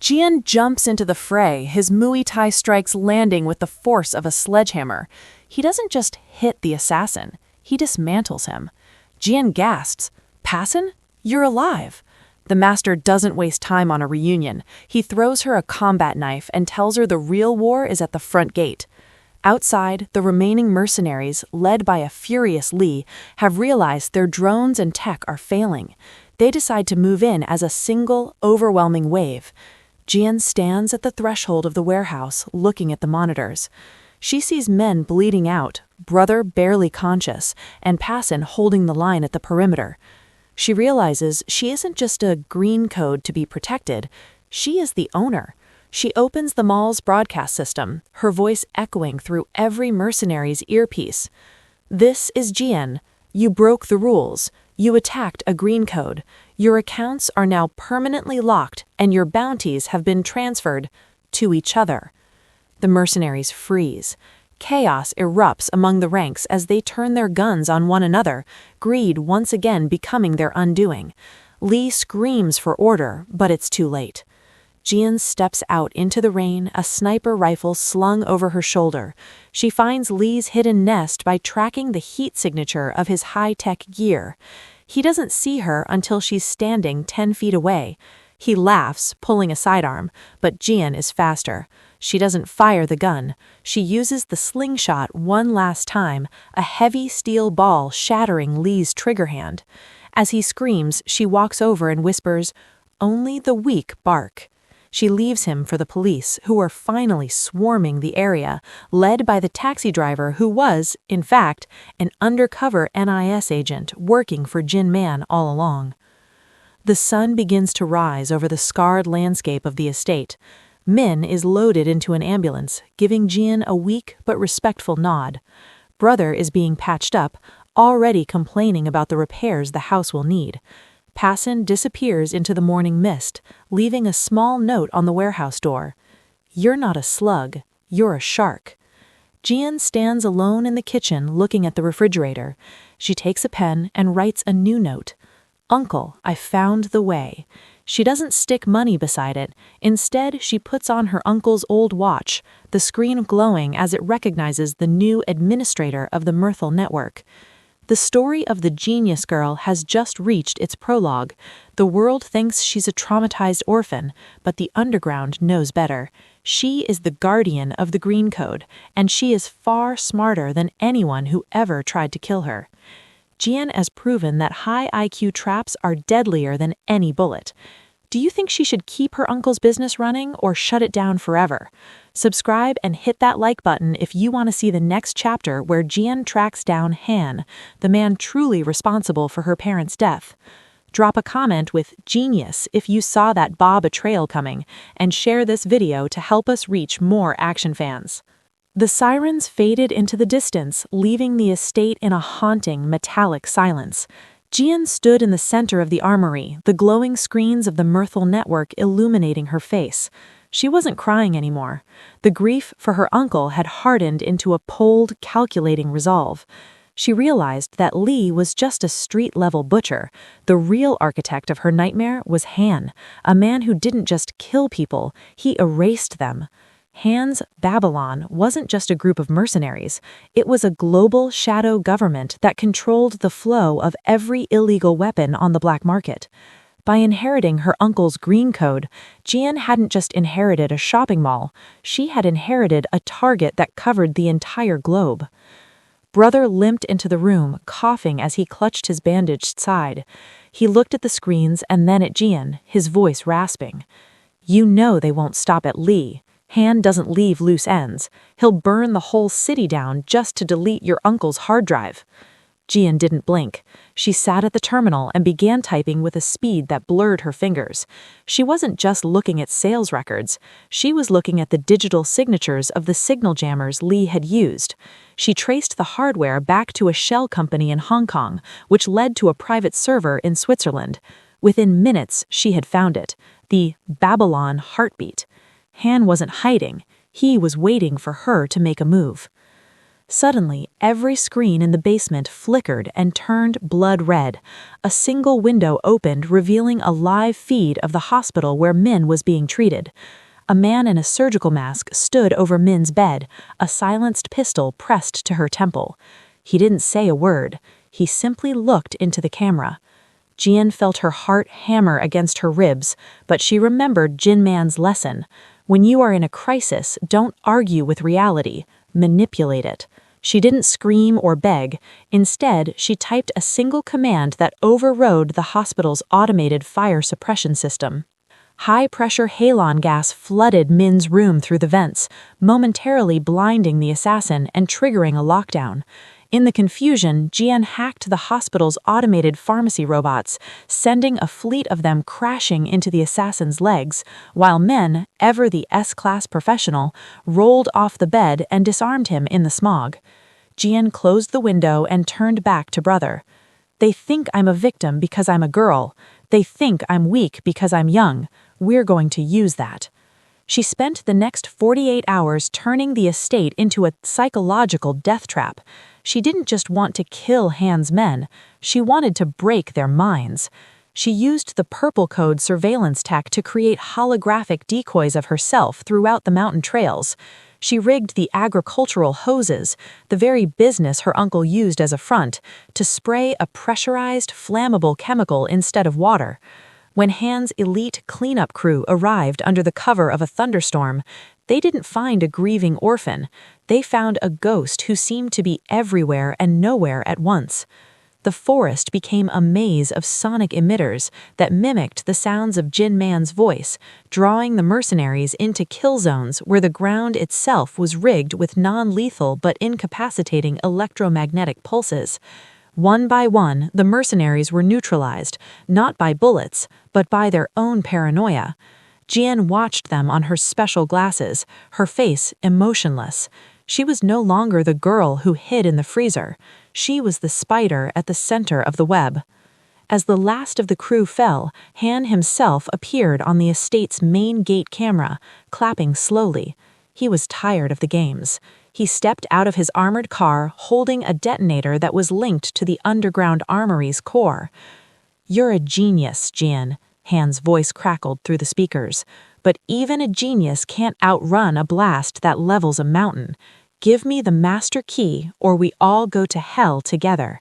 Gian jumps into the fray, his Muay Thai strikes landing with the force of a sledgehammer. He doesn't just hit the assassin, he dismantles him. Gian gasps, "Passin? You're alive!" The master doesn't waste time on a reunion. He throws her a combat knife and tells her the real war is at the front gate. Outside, the remaining mercenaries, led by a furious Lee, have realized their drones and tech are failing. They decide to move in as a single, overwhelming wave. Gian stands at the threshold of the warehouse, looking at the monitors. She sees men bleeding out, brother barely conscious, and Passin holding the line at the perimeter. She realizes she isn't just a green code to be protected, she is the owner. She opens the mall's broadcast system, her voice echoing through every mercenary's earpiece. "This is Gian. You broke the rules. You attacked a green code. Your accounts are now permanently locked, and your bounties have been transferred to each other." The mercenaries freeze. Chaos erupts among the ranks as they turn their guns on one another, greed once again becoming their undoing. Lee screams for order, but it's too late. Gian steps out into the rain, a sniper rifle slung over her shoulder. She finds Lee's hidden nest by tracking the heat signature of his high-tech gear. He doesn't see her until she's standing 10 feet away. He laughs, pulling a sidearm, but Gian is faster. She doesn't fire the gun. She uses the slingshot one last time, a heavy steel ball shattering Lee's trigger hand. As he screams, she walks over and whispers, "Only the weak bark." She leaves him for the police, who are finally swarming the area, led by the taxi driver who was, in fact, an undercover NIS agent working for Jin Man all along. The sun begins to rise over the scarred landscape of the estate. Min is loaded into an ambulance, giving Gian a weak but respectful nod. Brother is being patched up, already complaining about the repairs the house will need. Passin disappears into the morning mist, leaving a small note on the warehouse door. "You're not a slug, you're a shark." Gian stands alone in the kitchen looking at the refrigerator. She takes a pen and writes a new note. "Uncle, I found the way." She doesn't stick money beside it. Instead, she puts on her uncle's old watch, the screen glowing as it recognizes the new administrator of the Myrtle network. The story of the genius girl has just reached its prologue. The world thinks she's a traumatized orphan, but the underground knows better. She is the guardian of the green code, and she is far smarter than anyone who ever tried to kill her. Gian has proven that high IQ traps are deadlier than any bullet. Do you think she should keep her uncle's business running or shut it down forever? Subscribe and hit that like button if you want to see the next chapter where Gian tracks down Han, the man truly responsible for her parents' death. Drop a comment with "Genius" if you saw that betrayal coming, and share this video to help us reach more action fans. The sirens faded into the distance, leaving the estate in a haunting, metallic silence. Gian stood in the center of the armory, the glowing screens of the Myrtle network illuminating her face. She wasn't crying anymore. The grief for her uncle had hardened into a cold, calculating resolve. She realized that Lee was just a street-level butcher. The real architect of her nightmare was Han, a man who didn't just kill people, he erased them. Han's Babylon wasn't just a group of mercenaries. It was a global shadow government that controlled the flow of every illegal weapon on the black market. By inheriting her uncle's green code, Gian hadn't just inherited a shopping mall, she had inherited a target that covered the entire globe. Brother limped into the room, coughing as he clutched his bandaged side. He looked at the screens and then at Gian, his voice rasping. "You know they won't stop at Lee. Han doesn't leave loose ends. He'll burn the whole city down just to delete your uncle's hard drive." Gian didn't blink. She sat at the terminal and began typing with a speed that blurred her fingers. She wasn't just looking at sales records. She was looking at the digital signatures of the signal jammers Lee had used. She traced the hardware back to a shell company in Hong Kong, which led to a private server in Switzerland. Within minutes, she had found it, the Babylon heartbeat. Han wasn't hiding. He was waiting for her to make a move. Suddenly, every screen in the basement flickered and turned blood red. A single window opened, revealing a live feed of the hospital where Min was being treated. A man in a surgical mask stood over Min's bed, a silenced pistol pressed to her temple. He didn't say a word. He simply looked into the camera. Gian felt her heart hammer against her ribs, but she remembered Jin Man's lesson. When you are in a crisis, don't argue with reality. Manipulate it. She didn't scream or beg. Instead, she typed a single command that overrode the hospital's automated fire suppression system. High-pressure halon gas flooded Min's room through the vents, momentarily blinding the assassin and triggering a lockdown. In the confusion, Gian hacked the hospital's automated pharmacy robots, sending a fleet of them crashing into the assassin's legs, while Min, ever the S-class professional, rolled off the bed and disarmed him in the smog. Gian closed the window and turned back to Brother. They think I'm a victim because I'm a girl. They think I'm weak because I'm young. We're going to use that. She spent the next 48 hours turning the estate into a psychological death trap. She didn't just want to kill Han's men. She wanted to break their minds. She used the purple code surveillance tech to create holographic decoys of herself throughout the mountain trails. She rigged the agricultural hoses, the very business her uncle used as a front, to spray a pressurized, flammable chemical instead of water. When Han's elite cleanup crew arrived under the cover of a thunderstorm, they didn't find a grieving orphan. They found a ghost who seemed to be everywhere and nowhere at once. The forest became a maze of sonic emitters that mimicked the sounds of Jin Man's voice, drawing the mercenaries into kill zones where the ground itself was rigged with non-lethal but incapacitating electromagnetic pulses. One by one, the mercenaries were neutralized, not by bullets, but by their own paranoia. Gian watched them on her special glasses, her face emotionless. She was no longer the girl who hid in the freezer. She was the spider at the center of the web. As the last of the crew fell, Han himself appeared on the estate's main gate camera, clapping slowly. He was tired of the games. He stepped out of his armored car, holding a detonator that was linked to the underground armory's core. "You're a genius, Gian," Han's voice crackled through the speakers. "But even a genius can't outrun a blast that levels a mountain. Give me the master key, or we all go to hell together."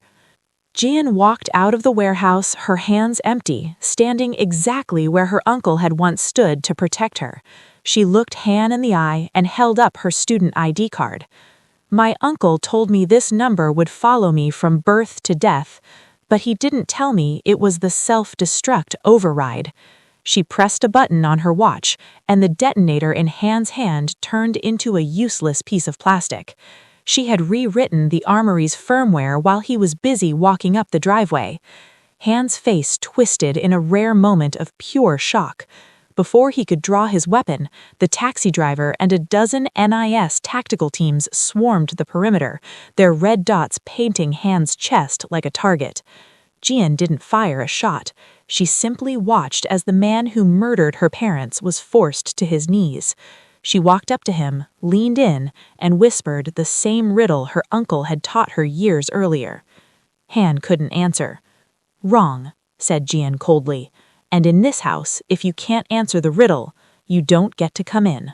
Gian walked out of the warehouse, her hands empty, standing exactly where her uncle had once stood to protect her. She looked Han in the eye and held up her student ID card. "My uncle told me this number would follow me from birth to death, but he didn't tell me it was the self-destruct override." She pressed a button on her watch, and the detonator in Han's hand turned into a useless piece of plastic. She had rewritten the armory's firmware while he was busy walking up the driveway. Han's face twisted in a rare moment of pure shock. Before he could draw his weapon, the taxi driver and a dozen NIS tactical teams swarmed the perimeter, their red dots painting Han's chest like a target. Gian didn't fire a shot. She simply watched as the man who murdered her parents was forced to his knees. She walked up to him, leaned in, and whispered the same riddle her uncle had taught her years earlier. Han couldn't answer. "Wrong," said Gian coldly. "And in this house, if you can't answer the riddle, you don't get to come in."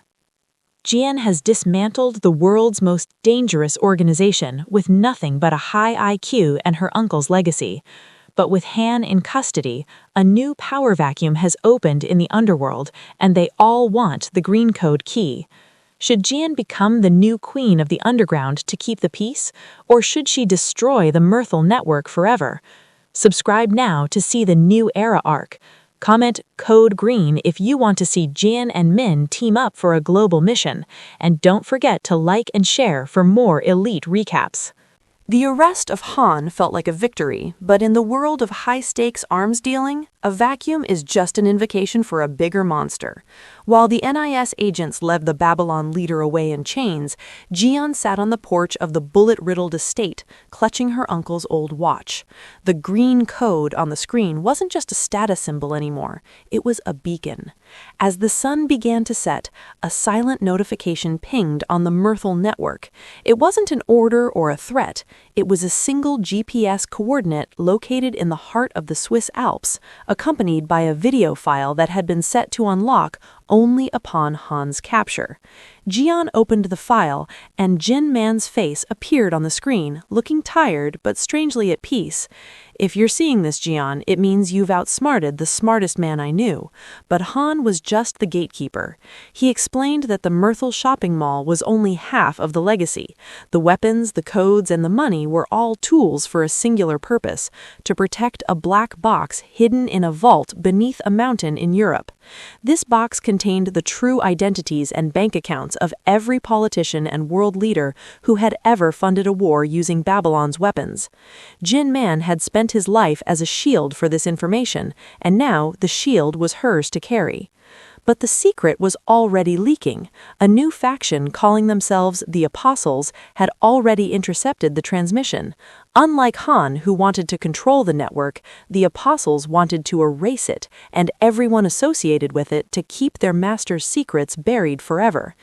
Gian has dismantled the world's most dangerous organization with nothing but a high IQ and her uncle's legacy. But with Han in custody, a new power vacuum has opened in the underworld, and they all want the green code key. Should Gian become the new queen of the underground to keep the peace, or should she destroy the Mirthal network forever? Subscribe now to see the New Era arc. Comment Code Green if you want to see Gian and Min team up for a global mission, and don't forget to like and share for more elite recaps. The arrest of Han felt like a victory, but in the world of high-stakes arms dealing, a vacuum is just an invocation for a bigger monster. While the NIS agents led the Babylon leader away in chains, Gian sat on the porch of the bullet-riddled estate, clutching her uncle's old watch. The green code on the screen wasn't just a status symbol anymore, it was a beacon. As the sun began to set, a silent notification pinged on the Myrtle network. It wasn't an order or a threat, it was a single GPS coordinate located in the heart of the Swiss Alps, accompanied by a video file that had been set to unlock only upon Han's capture. Gian opened the file, and Jin Man's face appeared on the screen, looking tired but strangely at peace. "If you're seeing this, Gian, it means you've outsmarted the smartest man I knew." But Han was just the gatekeeper. He explained that the Myrtle shopping mall was only half of the legacy. The weapons, the codes, and the money were all tools for a singular purpose: to protect a black box hidden in a vault beneath a mountain in Europe. This box contained the true identities and bank accounts of every politician and world leader who had ever funded a war using Babylon's weapons. Jin Man had spent his life as a shield for this information, and now the shield was hers to carry. But the secret was already leaking. A new faction calling themselves the Apostles had already intercepted the transmission. Unlike Han, who wanted to control the network, the Apostles wanted to erase it, and everyone associated with it to keep their master's secrets buried forever.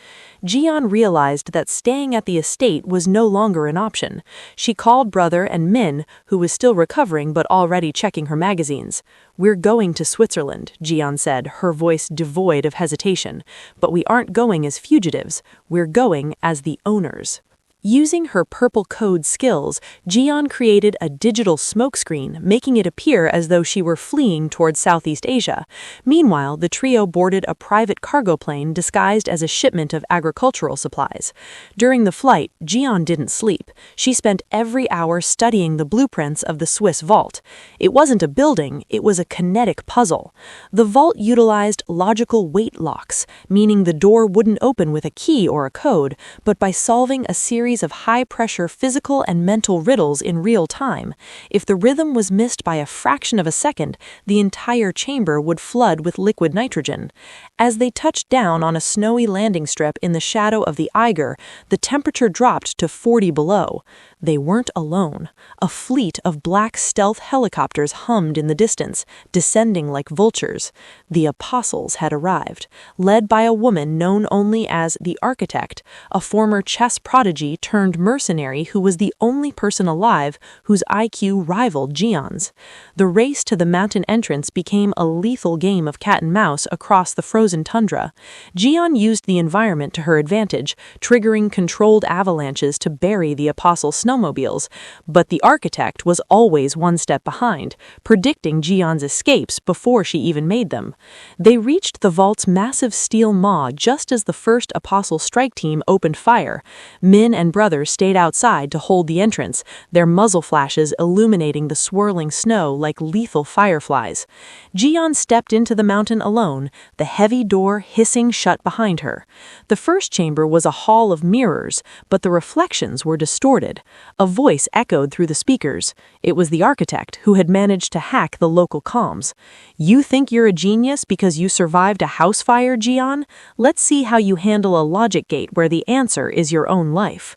Gian realized that staying at the estate was no longer an option. She called brother and Min, who was still recovering but already checking her magazines. "We're going to Switzerland," Gian said, her voice devoid of hesitation. "But we aren't going as fugitives. We're going as the owners." Using her purple code skills, Gian created a digital smokescreen, making it appear as though she were fleeing towards Southeast Asia. Meanwhile, the trio boarded a private cargo plane disguised as a shipment of agricultural supplies. During the flight, Gian didn't sleep. She spent every hour studying the blueprints of the Swiss vault. It wasn't a building, it was a kinetic puzzle. The vault utilized logical weight locks, meaning the door wouldn't open with a key or a code, but by solving a series of high-pressure physical and mental riddles in real time. If the rhythm was missed by a fraction of a second, the entire chamber would flood with liquid nitrogen. As they touched down on a snowy landing strip in the shadow of the Eiger, the temperature dropped to 40 below. They weren't alone. A fleet of black stealth helicopters hummed in the distance, descending like vultures. The Apostles had arrived, led by a woman known only as the Architect, a former chess prodigy turned mercenary who was the only person alive whose IQ rivaled Gian's. The race to the mountain entrance became a lethal game of cat and mouse across the frozen tundra. Gian used the environment to her advantage, triggering controlled avalanches to bury the Apostle snowmobiles, but the Architect was always one step behind, predicting Gian's escapes before she even made them. They reached the vault's massive steel maw just as the first Apostle strike team opened fire. Min and brother stayed outside to hold the entrance, their muzzle flashes illuminating the swirling snow like lethal fireflies. Gian stepped into the mountain alone, the heavy door hissing shut behind her. The first chamber was a hall of mirrors, but the reflections were distorted. A voice echoed through the speakers. It was the Architect who had managed to hack the local comms. "You think you're a genius because you survived a house fire, Gian? Let's see how you handle a logic gate where the answer is your own life."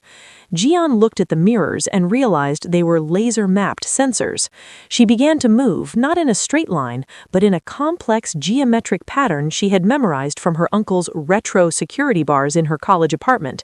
Gian looked at the mirrors and realized they were laser-mapped sensors. She began to move, not in a straight line, but in a complex geometric pattern she had memorized from her uncle's retro security bars in her college apartment.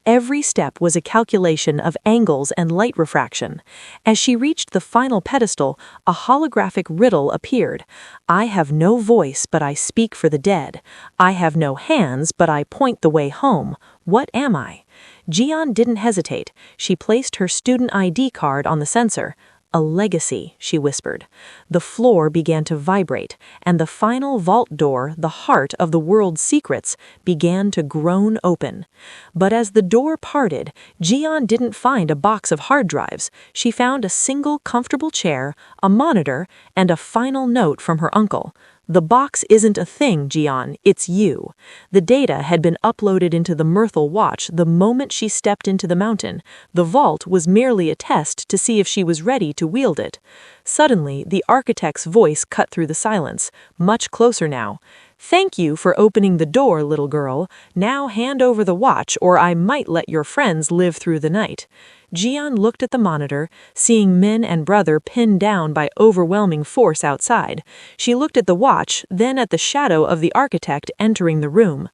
Every step was a calculation of angles and light refraction. As she reached the final pedestal, a holographic riddle appeared. "I have no voice, but I speak for the dead. I have no hands, but I point the way home. What am I?" Gian didn't hesitate. She placed her student ID card on the sensor. "A legacy," she whispered. The floor began to vibrate, and the final vault door, the heart of the world's secrets, began to groan open. But as the door parted, Gian didn't find a box of hard drives. She found a single comfortable chair, a monitor, and a final note from her uncle. "The box isn't a thing, Gian, it's you." The data had been uploaded into the Myrtle watch the moment she stepped into the mountain. The vault was merely a test to see if she was ready to wield it. Suddenly, the Architect's voice cut through the silence, much closer now. "Thank you for opening the door, little girl. Now hand over the watch or I might let your friends live through the night." Gian looked at the monitor, seeing Min and brother pinned down by overwhelming force outside. She looked at the watch, then at the shadow of the architect entering the room.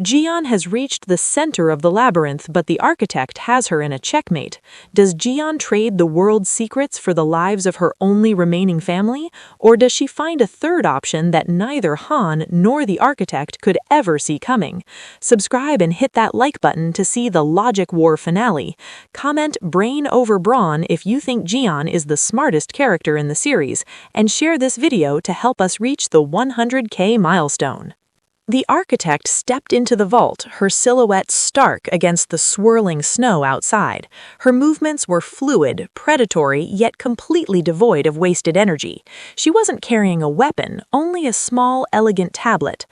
Gian has reached the center of the labyrinth, but the architect has her in a checkmate. Does Gian trade the world's secrets for the lives of her only remaining family? Or does she find a third option that neither Han nor the architect could ever see coming? Subscribe and hit that like button to see the Logic War finale. Comment Brain over Brawn if you think Gian is the smartest character in the series, and share this video to help us reach the 100K milestone. The architect stepped into the vault, her silhouette stark against the swirling snow outside. Her movements were fluid, predatory, yet completely devoid of wasted energy. She wasn't carrying a weapon, only a small, elegant tablet.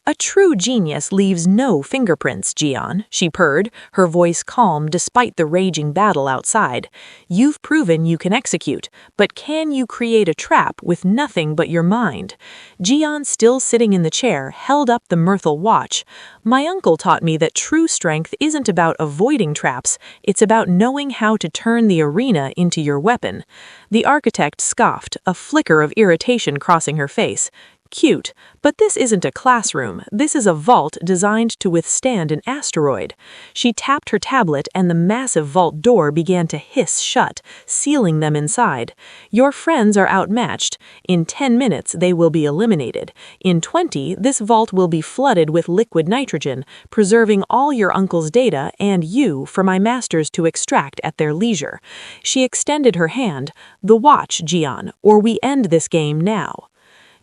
"A true genius leaves no fingerprints, Gian," she purred, her voice calm despite the raging battle outside. "You've proven you can execute, but can you create a trap with nothing but your mind?" Gian, still sitting in the chair, held up the Merthel watch. "My uncle taught me that true strength isn't about avoiding traps, it's about knowing how to turn the arena into your weapon." The architect scoffed, a flicker of irritation crossing her face. "Cute, but this isn't a classroom. This is a vault designed to withstand an asteroid." She tapped her tablet and the massive vault door began to hiss shut, sealing them inside. "Your friends are outmatched. In 10 minutes they will be eliminated. In 20, this vault will be flooded with liquid nitrogen, preserving all your uncle's data and you for my masters to extract at their leisure." She extended her hand. "The watch, Gian, or we end this game now."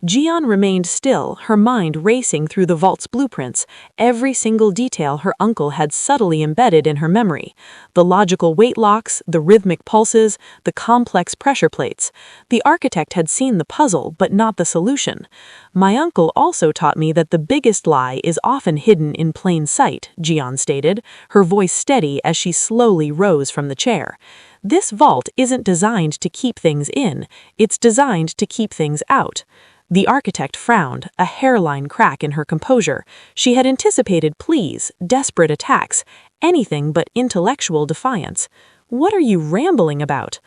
Gian remained still, her mind racing through the vault's blueprints, every single detail her uncle had subtly embedded in her memory. The logical weight locks, the rhythmic pulses, the complex pressure plates. The architect had seen the puzzle, but not the solution. "My uncle also taught me that the biggest lie is often hidden in plain sight," Gian stated, her voice steady as she slowly rose from the chair. "This vault isn't designed to keep things in, it's designed to keep things out." The architect frowned, a hairline crack in her composure. She had anticipated pleas, desperate attacks, anything but intellectual defiance. "What are you rambling about?"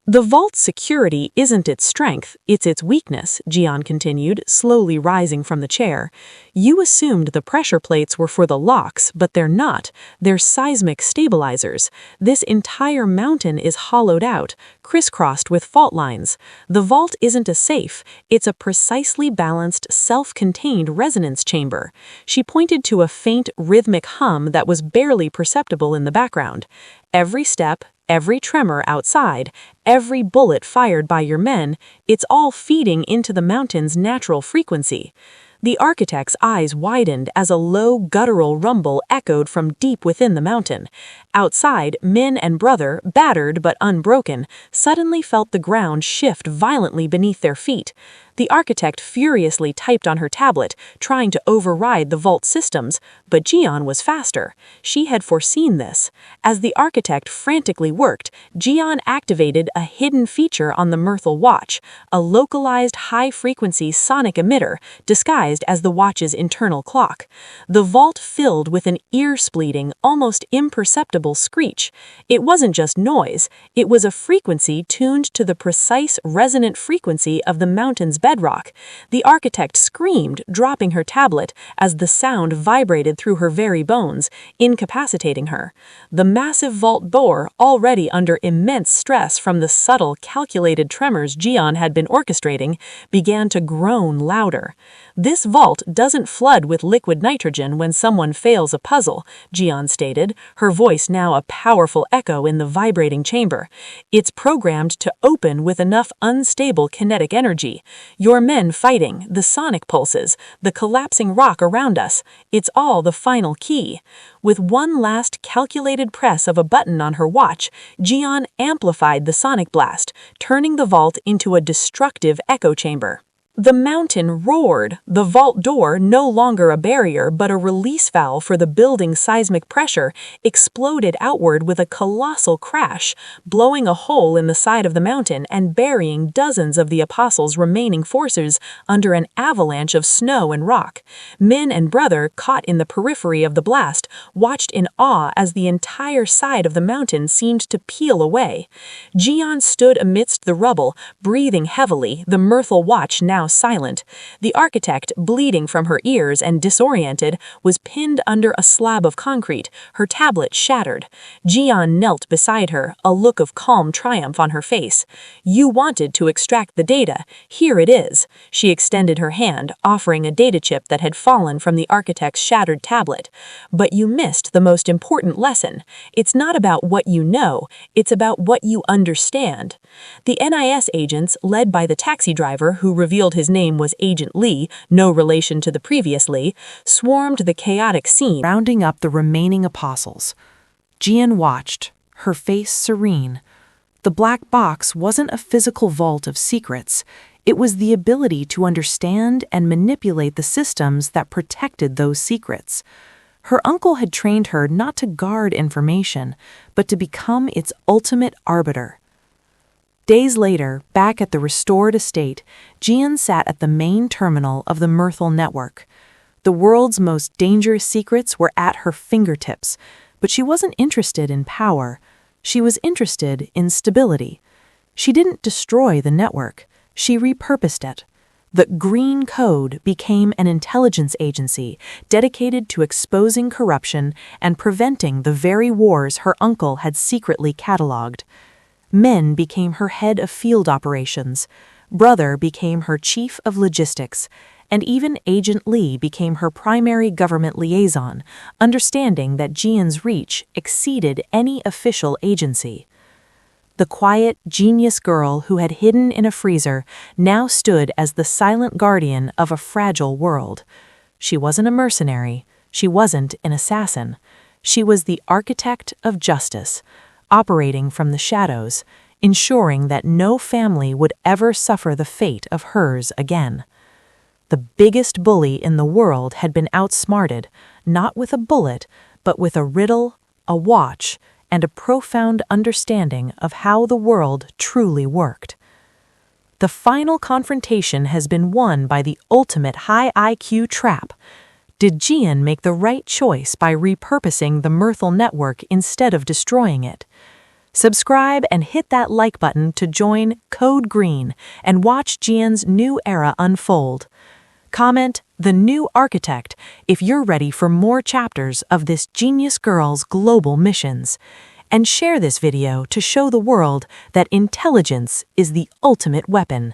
"The vault's security isn't its strength, it's its weakness," Gian continued, slowly rising from the chair. "You assumed the pressure plates were for the locks, but they're not. They're seismic stabilizers. This entire mountain is hollowed out, crisscrossed with fault lines. The vault isn't a safe, it's a precisely balanced, self-contained resonance chamber." She pointed to a faint, rhythmic hum that was barely perceptible in the background. "Every step, every tremor outside, every bullet fired by your men, it's all feeding into the mountain's natural frequency." The architect's eyes widened as a low, guttural rumble echoed from deep within the mountain. Outside, Min and brother, battered but unbroken, suddenly felt the ground shift violently beneath their feet. The architect furiously typed on her tablet, trying to override the vault systems, but Gian was faster. She had foreseen this. As the architect frantically worked, Gian activated a hidden feature on the Merthel watch, a localized high-frequency sonic emitter disguised as the watch's internal clock. The vault filled with an ear-splitting, almost imperceptible screech. It wasn't just noise, it was a frequency tuned to the precise resonant frequency of the mountain's bedrock. The architect screamed, dropping her tablet, as the sound vibrated through her very bones, incapacitating her. The massive vault bore, already under immense stress from the subtle, calculated tremors Gian had been orchestrating, began to groan louder. "This vault doesn't flood with liquid nitrogen when someone fails a puzzle," Gian stated, her voice now a powerful echo in the vibrating chamber. "It's programmed to open with enough unstable kinetic energy. Your men fighting, the sonic pulses, the collapsing rock around us, it's all the final key." With one last calculated press of a button on her watch, Gian amplified the sonic blast, turning the vault into a destructive echo chamber. The mountain roared, the vault door, no longer a barrier but a release valve for the building's seismic pressure, exploded outward with a colossal crash, blowing a hole in the side of the mountain and burying dozens of the apostles' remaining forces under an avalanche of snow and rock. Min and brother, caught in the periphery of the blast, watched in awe as the entire side of the mountain seemed to peel away. Gian stood amidst the rubble, breathing heavily, the Myrtle watch now silent. The architect, bleeding from her ears and disoriented, was pinned under a slab of concrete, her tablet shattered. Gian knelt beside her, a look of calm triumph on her face. "You wanted to extract the data. Here it is." She extended her hand, offering a data chip that had fallen from the architect's shattered tablet. "But you missed the most important lesson. It's not about what you know, it's about what you understand." The NIS agents, led by the taxi driver who revealed his name was Agent Lee, no relation to the previous Lee, swarmed the chaotic scene, rounding up the remaining apostles. Gian watched, her face serene. The black box wasn't a physical vault of secrets. It was the ability to understand and manipulate the systems that protected those secrets. Her uncle had trained her not to guard information, but to become its ultimate arbiter. Days later, back at the restored estate, Gian sat at the main terminal of the Myrtle network. The world's most dangerous secrets were at her fingertips, but she wasn't interested in power. She was interested in stability. She didn't destroy the network. She repurposed it. The Green Code became an intelligence agency dedicated to exposing corruption and preventing the very wars her uncle had secretly cataloged. Min became her head of field operations, brother became her chief of logistics, and even Agent Lee became her primary government liaison, understanding that Gian's reach exceeded any official agency. The quiet, genius girl who had hidden in a freezer now stood as the silent guardian of a fragile world. She wasn't a mercenary, she wasn't an assassin. She was the architect of justice, operating from the shadows, ensuring that no family would ever suffer the fate of hers again. The biggest bully in the world had been outsmarted, not with a bullet, but with a riddle, a watch, and a profound understanding of how the world truly worked. The final confrontation has been won by the ultimate high IQ trap. Did Gian make the right choice by repurposing the Myrtle network instead of destroying it? Subscribe and hit that like button to join Code Green and watch Gian's new era unfold. Comment "The New Architect" if you're ready for more chapters of this genius girl's global missions. And share this video to show the world that intelligence is the ultimate weapon.